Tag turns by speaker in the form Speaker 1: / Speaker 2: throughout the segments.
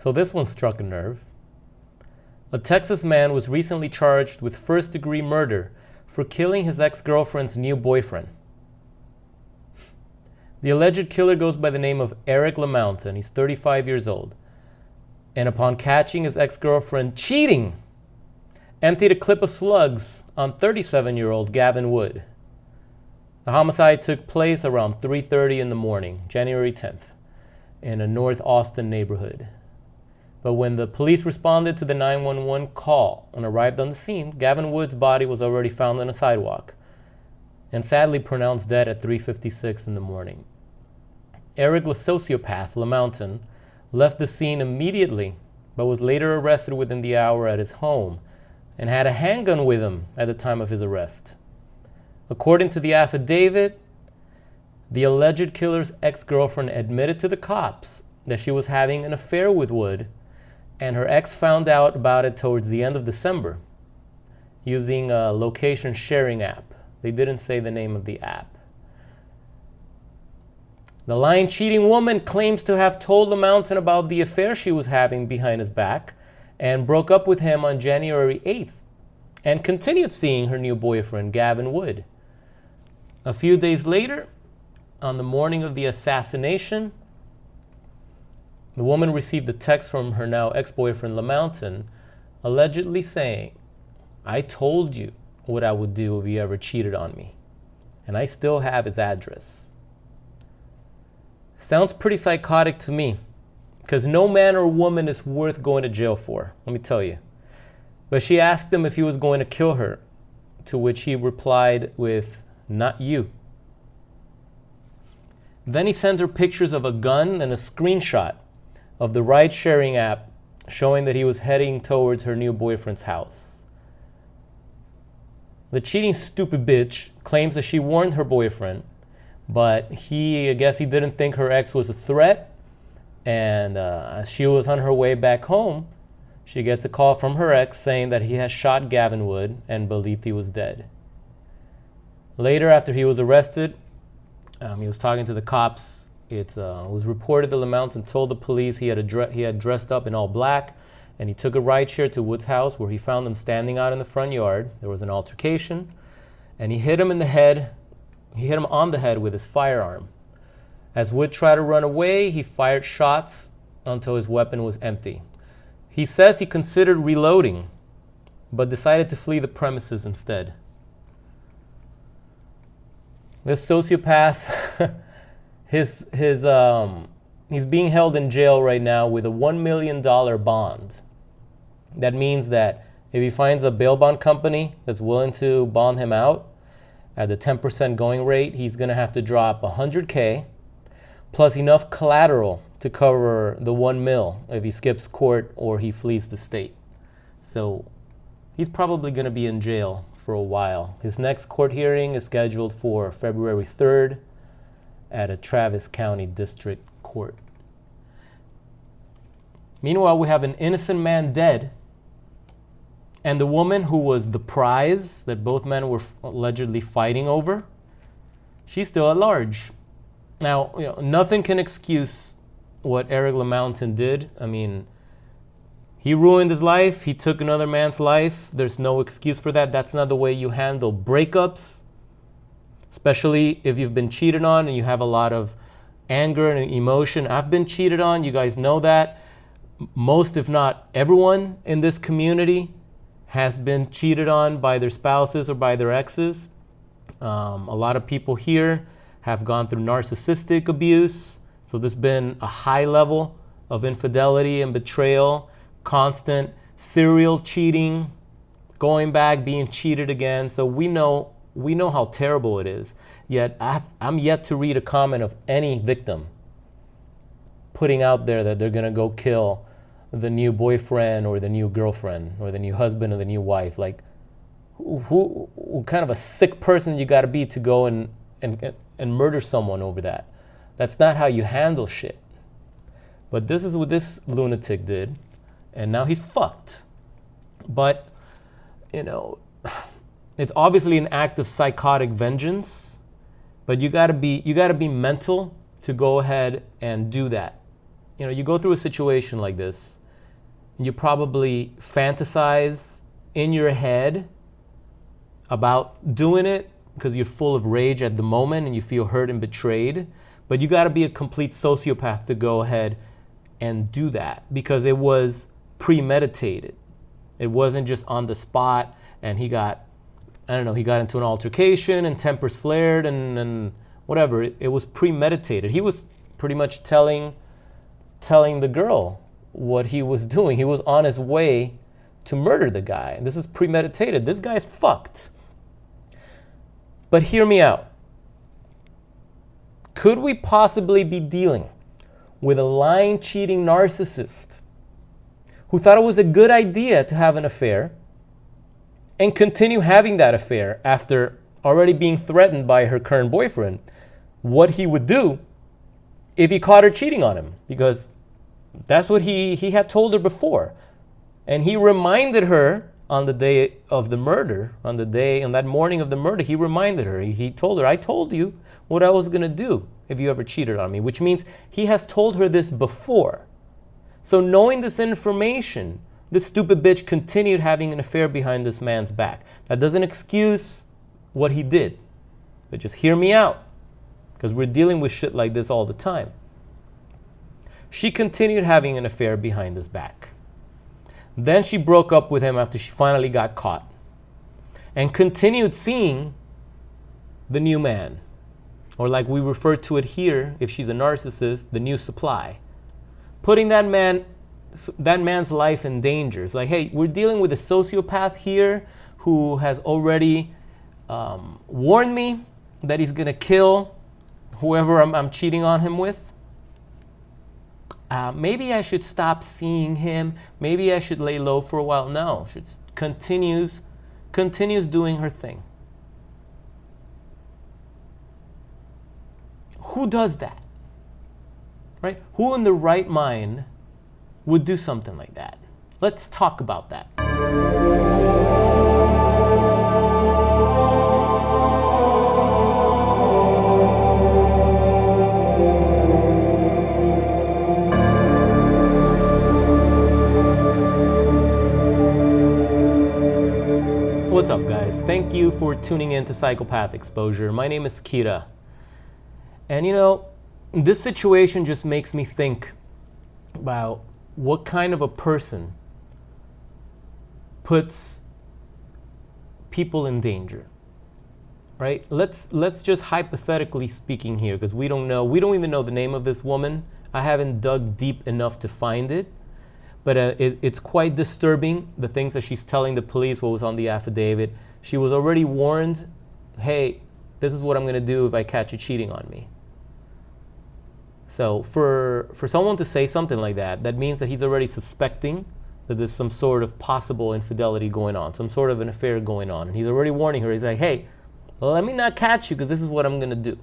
Speaker 1: So this one struck a nerve. A Texas man was recently charged with first-degree murder for killing his ex-girlfriend's new boyfriend. The alleged killer goes by the name of Eric LaMountain. He's 35 years old. And upon catching his ex-girlfriend cheating, emptied a clip of slugs on 37-year-old Gavin Wood. The homicide took place around 3:30 in the morning, January 10th, in a North Austin neighborhood. But when the police responded to the 911 call and arrived on the scene, Gavin Wood's body was already found on a sidewalk and sadly pronounced dead at 3:56 in the morning. Eric Sociopath LaMountain left the scene immediately, but was later arrested within the hour at his home and had a handgun with him at the time of his arrest. According to the affidavit, the alleged killer's ex-girlfriend admitted to the cops that she was having an affair with Wood, and her ex found out about it towards the end of December using a location sharing app. They didn't say the name of the app. The lying, cheating woman claims to have told LaMountain about the affair she was having behind his back and broke up with him on January 8th and continued seeing her new boyfriend, Gavin Wood. A few days later, on the morning of the assassination, the woman received a text from her now ex-boyfriend LaMountain, allegedly saying, "I told you what I would do if you ever cheated on me, and I still have his address." Sounds pretty psychotic to me, because no man or woman is worth going to jail for, let me tell you. But she asked him if he was going to kill her, to which he replied with, "Not you." Then he sent her pictures of a gun and a screenshot of the ride-sharing app showing that he was heading towards her new boyfriend's house. The cheating stupid bitch claims that she warned her boyfriend, but I guess he didn't think her ex was a threat, and as she was on her way back home, she gets a call from her ex saying that he has shot Gavin Wood and believed he was dead. Later, after he was arrested, he was talking to the cops. It was reported that LaMountain told the police he had dressed up in all black, and he took a rideshare to Wood's house, where he found him standing out in the front yard. There was an altercation, and he hit him in the head. He hit him on the head with his firearm. As Wood tried to run away, he fired shots until his weapon was empty. He says he considered reloading, but decided to flee the premises instead. This sociopath, he's being held in jail right now with a $1 million bond. That means that if he finds a bail bond company that's willing to bond him out at the 10% going rate, he's going to have to drop $100K plus enough collateral to cover the $1 million if he skips court or he flees the state. So he's probably going to be in jail for a while. His next court hearing is scheduled for February 3rd at a Travis County District Court. Meanwhile, we have an innocent man dead, and the woman who was the prize that both men were allegedly fighting over, she's still at large. Now, nothing can excuse what Eric LaMountain did. I mean, he ruined his life. He took another man's life. There's no excuse for that. That's not the way you handle breakups, especially if you've been cheated on and you have a lot of anger and emotion. I've been cheated on. You guys know that. Most, if not everyone in this community has been cheated on by their spouses or by their exes. A lot of people here have gone through narcissistic abuse. So there's been a high level of infidelity and betrayal, constant serial cheating, going back, being cheated again. So we know how terrible it is. Yet I'm yet to read a comment of any victim putting out there that they're gonna go kill the new boyfriend or the new girlfriend or the new husband or the new wife. Like, who kind of a sick person you gotta be to go and murder someone over that? That's not how you handle shit. But this is what this lunatic did, and now he's fucked. But, it's obviously an act of psychotic vengeance, but you gotta be mental to go ahead and do that. you go through a situation like this, and you probably fantasize in your head about doing it because you're full of rage at the moment and you feel hurt and betrayed. But you got to be a complete sociopath to go ahead and do that, because it was premeditated. It wasn't just on the spot and he got into an altercation and tempers flared and whatever. It was premeditated. He was pretty much telling the girl what he was doing. He was on his way to murder the guy. This is premeditated. This guy's fucked. But hear me out. Could we possibly be dealing with a lying, cheating narcissist who thought it was a good idea to have an affair and continue having that affair after already being threatened by her current boyfriend? What he would do if he caught her cheating on him, because that's what he had told her before. And he reminded her on the day of the murder, on that morning of the murder, he reminded her. He told her, I told you what I was going to do if you ever cheated on me, which means he has told her this before. So knowing this information, this stupid bitch continued having an affair behind this man's back. That doesn't excuse what he did, but just hear me out, because we're dealing with shit like this all the time. She continued having an affair behind his back. Then she broke up with him after she finally got caught and continued seeing the new man, or like we refer to it here, if she's a narcissist, the new supply, putting that man's life in danger. It's like, hey, we're dealing with a sociopath here who has already warned me that he's gonna kill whoever I'm cheating on him with. Maybe I should stop seeing him. Maybe I should lay low for a while. No, she continues doing her thing. Who does that? Right? Who in the right mind would do something like that? Let's talk about that. What's up, guys? Thank you for tuning in to Psychopath Exposure. My name is Kira. And this situation just makes me think about what kind of a person puts people in danger, right? Let's just hypothetically speaking here, because we don't even know the name of this woman. I haven't dug deep enough to find it. But it's quite disturbing, the things that she's telling the police, what was on the affidavit. She was already warned, hey, this is what I'm going to do if I catch you cheating on me. So for someone to say something like that, that means that he's already suspecting that there's some sort of possible infidelity going on, some sort of an affair going on. And he's already warning her. He's like, hey, let me not catch you because this is what I'm going to do.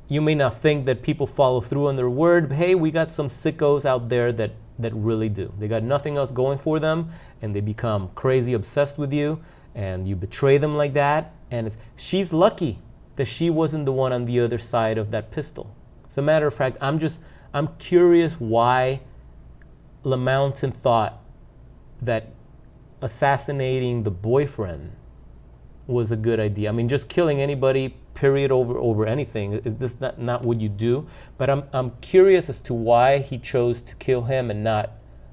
Speaker 1: You may not think that people follow through on their word, but hey, we got some sickos out there that really do. They got nothing else going for them, and they become crazy obsessed with you, and you betray them like that. And she's lucky that she wasn't the one on the other side of that pistol. As a matter of fact, I'm curious why LaMountain thought that assassinating the boyfriend was a good idea. I mean, just killing anybody, period, over anything, is this not what you do? But I'm curious as to why he chose to kill him and not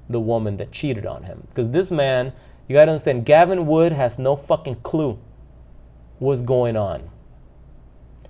Speaker 1: the woman that cheated on him. Because this man, you gotta understand, Gavin Wood has no fucking clue what's going on.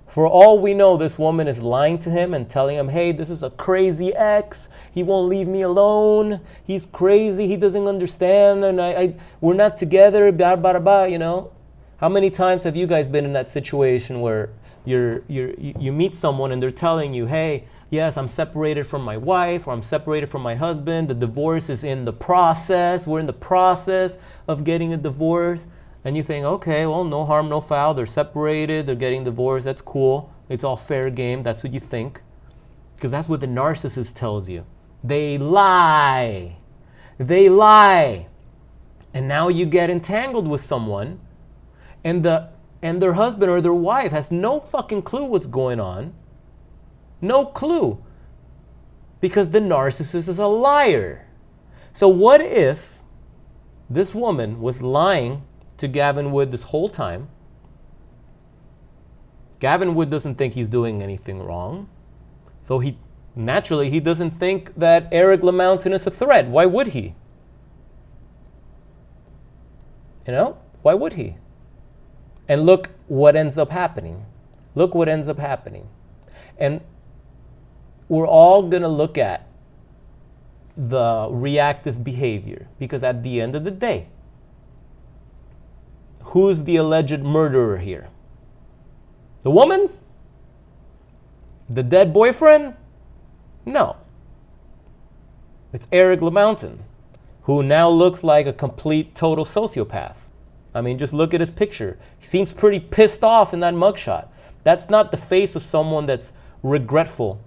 Speaker 1: For all we know, this woman is lying to him and telling him, hey, this is a crazy ex. He won't leave me alone. He's crazy. He doesn't understand. And we're not together. Blah, blah, blah, How many times have you guys been in that situation where you meet someone and they're telling you, hey, yes, I'm separated from my wife, or I'm separated from my husband. The divorce is in the process. We're in the process of getting a divorce. And you think, okay, well, no harm, no foul. They're separated. They're getting divorced. That's cool. It's all fair game. That's what you think. Because that's what the narcissist tells you. They lie. They lie. And now you get entangled with someone, and their husband or their wife has no fucking clue what's going on. No clue. because the narcissist is a liar. So what if this woman was lying to Gavin Wood this whole time? Gavin Wood doesn't think he's doing anything wrong. So he doesn't think that Eric LaMountain is a threat. Why would he? Why would he? And look what ends up happening. Look what ends up happening. And we're all going to look at the reactive behavior, because at the end of the day, who's the alleged murderer here? The woman? The dead boyfriend? No. It's Eric LaMountain, who now looks like a complete, total sociopath. I mean, just look at his picture. He seems pretty pissed off in that mugshot. That's not the face of someone that's regretful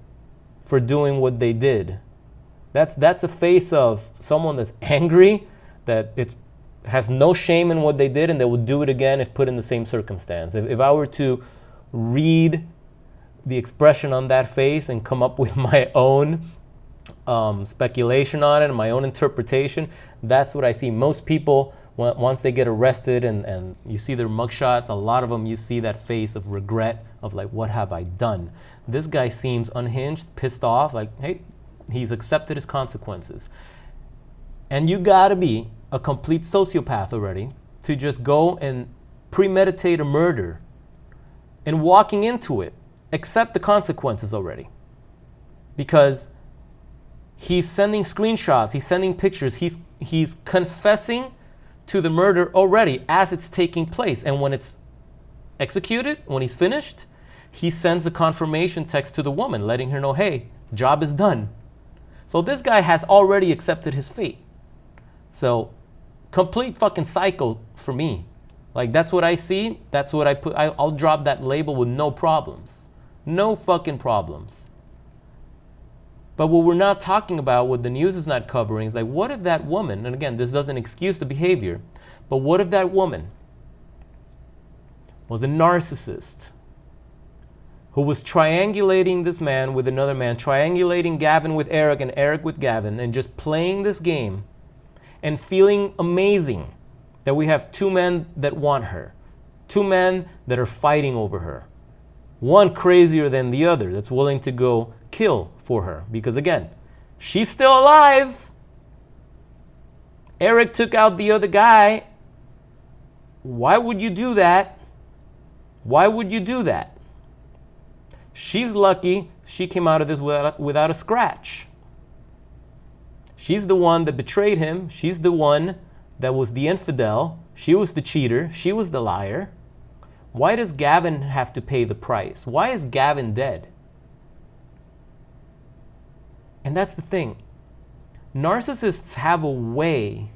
Speaker 1: for doing what they did. That's a face of someone that's angry, that has no shame in what they did, and they will do it again if put in the same circumstance. If I were to read the expression on that face and come up with my own speculation on it and my own interpretation, that's what I see. Most people, once they get arrested and you see their mugshots, a lot of them, you see that face of regret, of like, what have I done? This guy seems unhinged, pissed off, like, hey, he's accepted his consequences. And you gotta be a complete sociopath already to just go and premeditate a murder and walking into it, accept the consequences already. Because he's sending screenshots, he's sending pictures, he's confessing to the murder already as it's taking place. And when it's executed, when he's finished, he sends a confirmation text to the woman letting her know, hey, job is done. So this guy has already accepted his fate. So complete fucking psycho for me. Like, that's what I see, that's what I put. I'll drop that label with no problems. No fucking problems. But what we're not talking about, what the news is not covering, is like, what if that woman, and again, this doesn't excuse the behavior, but what if that woman was a narcissist who was triangulating this man with another man, triangulating Gavin with Eric and Eric with Gavin, and just playing this game and feeling amazing that we have two men that want her, two men that are fighting over her, one crazier than the other that's willing to go kill for her, because again, she's still alive. Eric took out the other guy. Why would you do that? Why would you do that? She's lucky she came out of this without a scratch. She's the one that betrayed him. She's the one that was the infidel. She was the cheater. She was the liar. Why does Gavin have to pay the price? Why is Gavin dead? And that's the thing. Narcissists have a way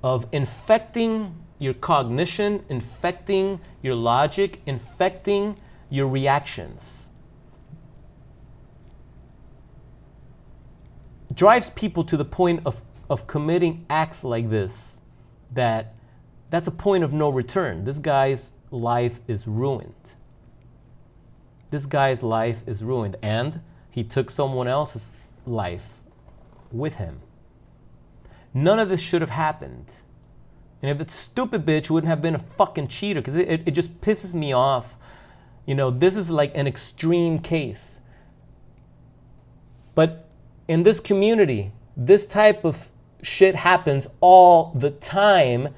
Speaker 1: of infecting your cognition, infecting your logic, infecting your reactions. Drives people to the point of committing acts like this, that's a point of no return. This guy's life is ruined. This guy's life is ruined, and he took someone else's life with him. None of this should have happened. And if that stupid bitch wouldn't have been a fucking cheater, because it just pisses me off. You know, this is like an extreme case. But in this community, this type of shit happens all the time,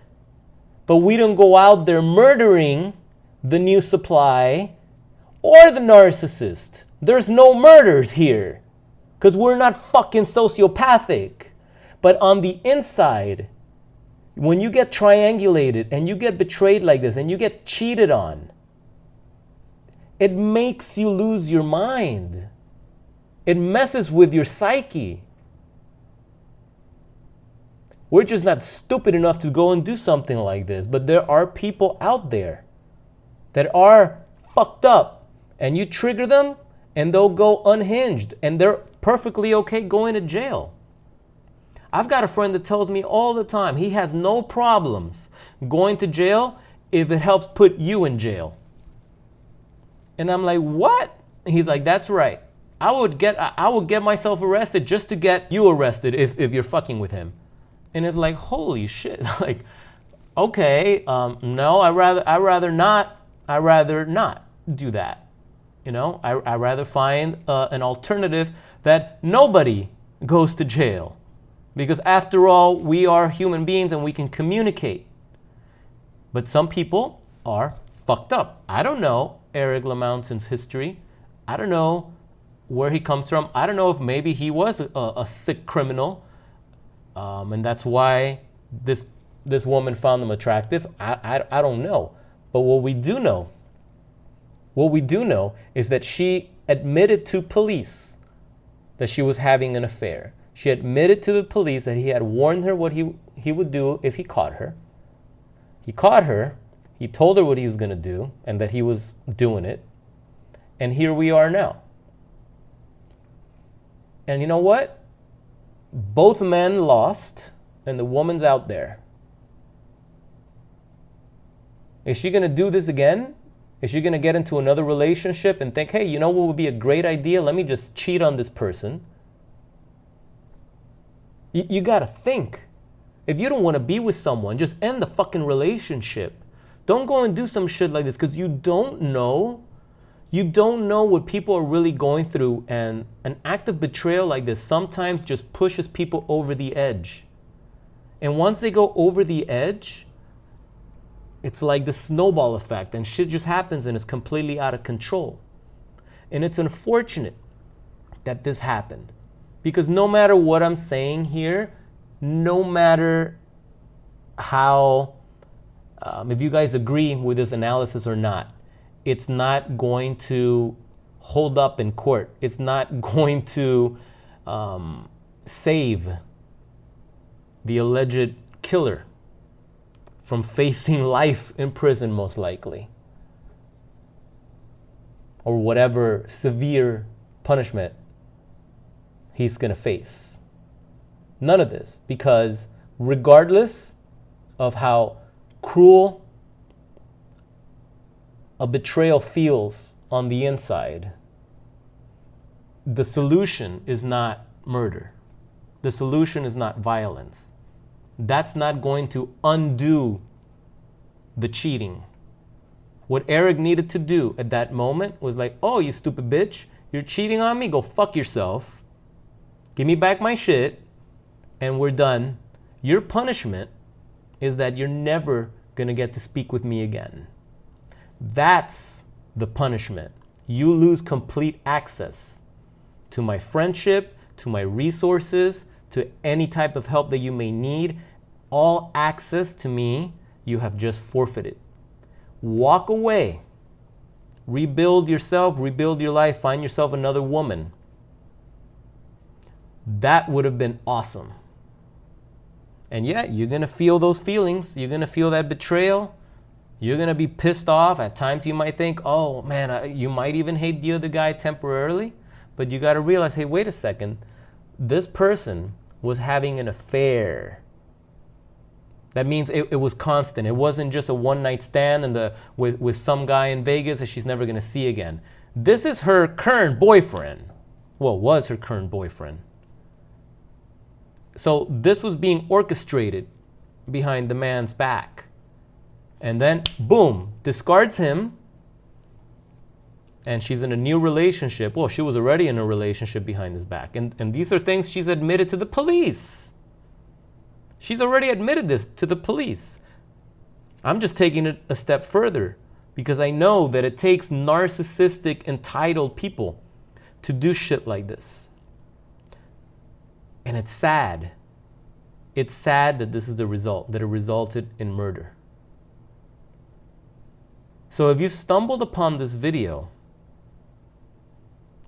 Speaker 1: but we don't go out there murdering the new supply or the narcissist. There's no murders here because we're not fucking sociopathic. But on the inside, when you get triangulated and you get betrayed like this and you get cheated on, it makes you lose your mind. It messes with your psyche. We're just not stupid enough to go and do something like this. But there are people out there that are fucked up, and you trigger them and they'll go unhinged, and they're perfectly okay going to jail. I've got a friend that tells me all the time he has no problems going to jail if it helps put you in jail. And I'm like, what? And he's like, that's right. I would get myself arrested just to get you arrested if you're fucking with him. And it's like, holy shit. Like, okay, no, I rather not do that. You know, I rather find an alternative that nobody goes to jail. Because after all, we are human beings and we can communicate. But some people are fucked up. I don't know Eric LaMountain's history. I don't know where he comes from. I don't know if maybe he was a sick criminal. And that's why this woman found him attractive. I don't know. But what we do know is that she admitted to police that she was having an affair. She admitted to the police that he had warned her what he would do if he caught her. He caught her. He told her what he was going to do and that he was doing it. And here we are now. And you know what? Both men lost and the woman's out there. Is she going to do this again? Is she going to get into another relationship and think, hey, you know what would be a great idea? Let me just cheat on this person. You got to think. If you don't want to be with someone, just end the fucking relationship. Don't go and do some shit like this because you don't know. You don't know what people are really going through, and an act of betrayal like this sometimes just pushes people over the edge. And once they go over the edge, it's like the snowball effect and shit just happens and it's completely out of control. And it's unfortunate that this happened because no matter what I'm saying here, no matter how, if you guys agree with this analysis or not, it's not going to hold up in court. It's not going to save the alleged killer from facing life in prison, most likely, or whatever severe punishment he's going to face. None of this, because regardless of how cruel a betrayal feels on the inside, the solution is not murder. The solution is not violence. That's not going to undo the cheating. What Eric needed to do at that moment was like, oh, you stupid bitch, you're cheating on me? Go fuck yourself. Give me back my shit, and we're done. Your punishment is that you're never gonna get to speak with me again. That's the punishment. You lose complete access to my friendship, to my resources, to any type of help that you may need. All access to me, you have just forfeited. Walk away. Rebuild yourself, rebuild your life, find yourself another woman. That would have been awesome. And yeah, you're going to feel those feelings. You're going to feel that betrayal. You're going to be pissed off. At times you might think, oh man, you might even hate the other guy temporarily. But you got to realize, hey, wait a second. This person was having an affair. That means it was constant. It wasn't just a one-night stand and with some guy in Vegas that she's never going to see again. This is her current boyfriend. Well, was her current boyfriend. So this was being orchestrated behind the man's back. And then, boom, discards him. And she's in a new relationship. Well, she was already in a relationship behind his back. And these are things she's admitted to the police. She's already admitted this to the police. I'm just taking it a step further because I know that it takes narcissistic, entitled people to do shit like this. And it's sad. It's sad that this is the result, that it resulted in murder. So if you stumbled upon this video,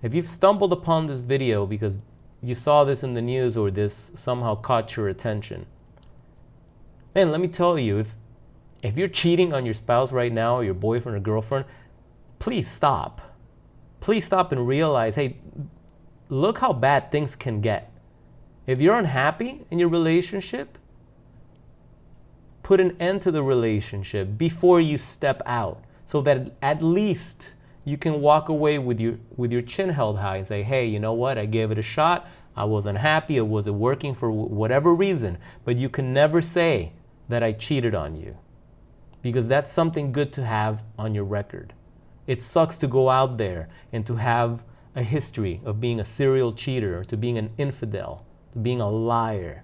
Speaker 1: because you saw this in the news or this somehow caught your attention, man, let me tell you, if you're cheating on your spouse right now or your boyfriend or girlfriend, please stop. Please stop and realize, hey, look how bad things can get. If you're unhappy in your relationship, put an end to the relationship before you step out so that at least you can walk away with your chin held high and say, hey, you know what? I gave it a shot. I was unhappy. It wasn't working for whatever reason. But you can never say that I cheated on you, because that's something good to have on your record. It sucks to go out there and to have a history of being a serial cheater, or to being an infidel, to being a liar.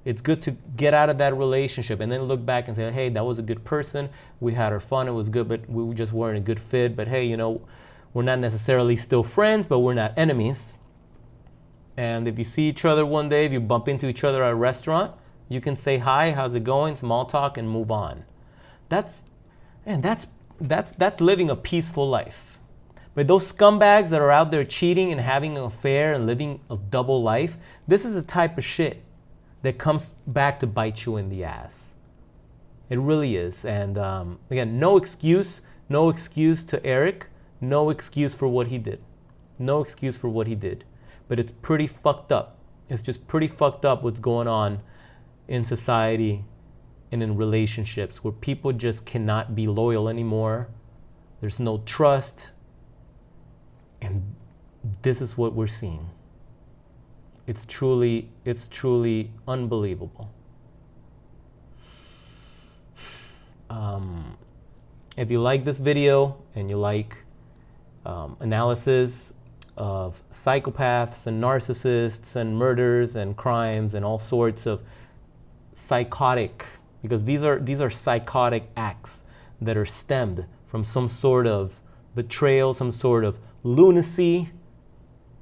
Speaker 1: It's good to get out of that relationship and then look back and say, hey, that was a good person. We had our fun. It was good, but we just weren't a good fit. But hey, you know, we're not necessarily still friends, but we're not enemies. And if you see each other one day, if you bump into each other at a restaurant, you can say hi, how's it going, small talk, and move on. That's living a peaceful life. But those scumbags that are out there cheating and having an affair and living a double life, this is the type of shit that comes back to bite you in the ass. It really is. And again, no excuse to Eric, no excuse for what he did. No excuse for what he did. But it's pretty fucked up. It's just pretty fucked up what's going on in society and in relationships, where people just cannot be loyal anymore. There's no trust. And this is what we're seeing. It's truly unbelievable. If you like this video and you like analysis of psychopaths and narcissists and murders and crimes and all sorts of psychotic, because these are psychotic acts that are stemmed from some sort of betrayal, some sort of lunacy,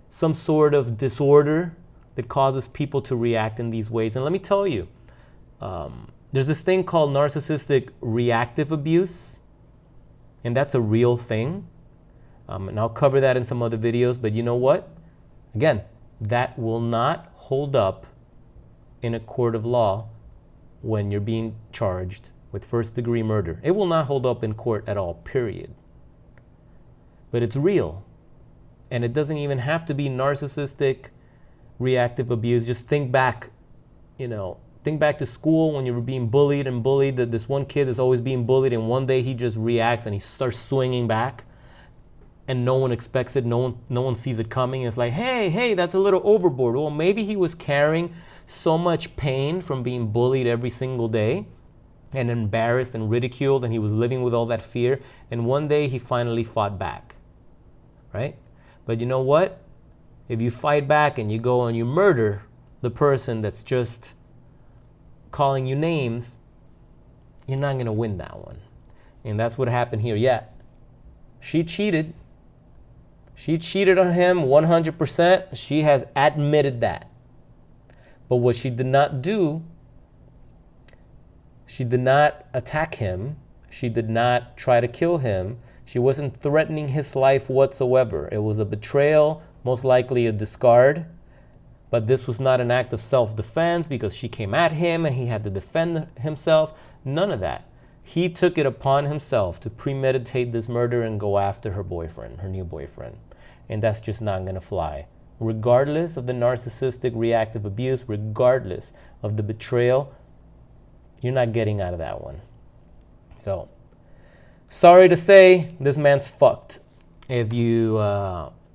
Speaker 1: some sort of disorder that causes people to react in these ways. And let me tell you, there's this thing called narcissistic reactive abuse, and that's a real thing. And I'll cover that in some other videos, but you know what? Again, that will not hold up in a court of law when you're being charged with first-degree murder. It will not hold up in court at all, period. But it's real. And it doesn't even have to be narcissistic reactive abuse. Just think back, think back to school when you were being bullied, that this one kid is always being bullied, and one day he just reacts and he starts swinging back, and no one expects it, no one sees it coming. It's like, hey, that's a little overboard. Well, maybe he was carrying so much pain from being bullied every single day and embarrassed and ridiculed, and he was living with all that fear, and one day he finally fought back, right? But you know what? If you fight back and you go and you murder the person that's just calling you names, you're not going to win that one. And that's what happened here. Yeah, she cheated. She cheated on him 100%. She has admitted that. But what she did not do, she did not attack him. She did not try to kill him. She wasn't threatening his life whatsoever. It was a betrayal, most likely a discard. But this was not an act of self-defense because she came at him and he had to defend himself. None of that. He took it upon himself to premeditate this murder and go after her boyfriend, her new boyfriend. And that's just not going to fly. Regardless of the narcissistic reactive abuse, regardless of the betrayal, you're not getting out of that one. So, sorry to say, this man's fucked. If you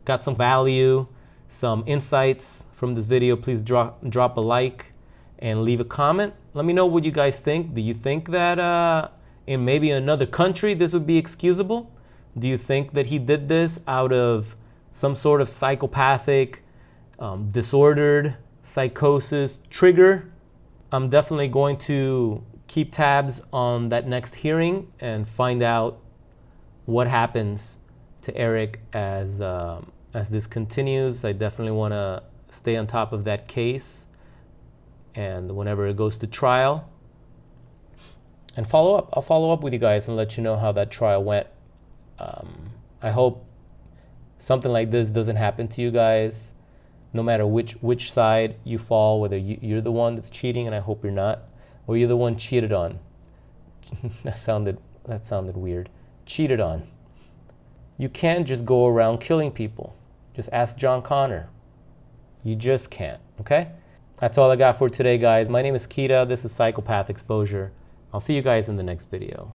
Speaker 1: got some value, some insights from this video, please drop a like and leave a comment. Let me know what you guys think. Do you think that in maybe another country this would be excusable? Do you think that he did this out of some sort of psychopathic, disordered psychosis trigger? I'm definitely going to keep tabs on that next hearing and find out what happens to Eric as this continues. I definitely want to stay on top of that case, and whenever it goes to trial, and follow up. I'll follow up with you guys and let you know how that trial went. I hope something like this doesn't happen to you guys, no matter which side you fall, whether you're the one that's cheating, and I hope you're not, or you're the one cheated on. That sounded weird. Cheated on. You can't just go around killing people. Just ask John Connor. You just can't, okay? That's all I got for today, guys. My name is Kita. This is Psychopath Exposure. I'll see you guys in the next video.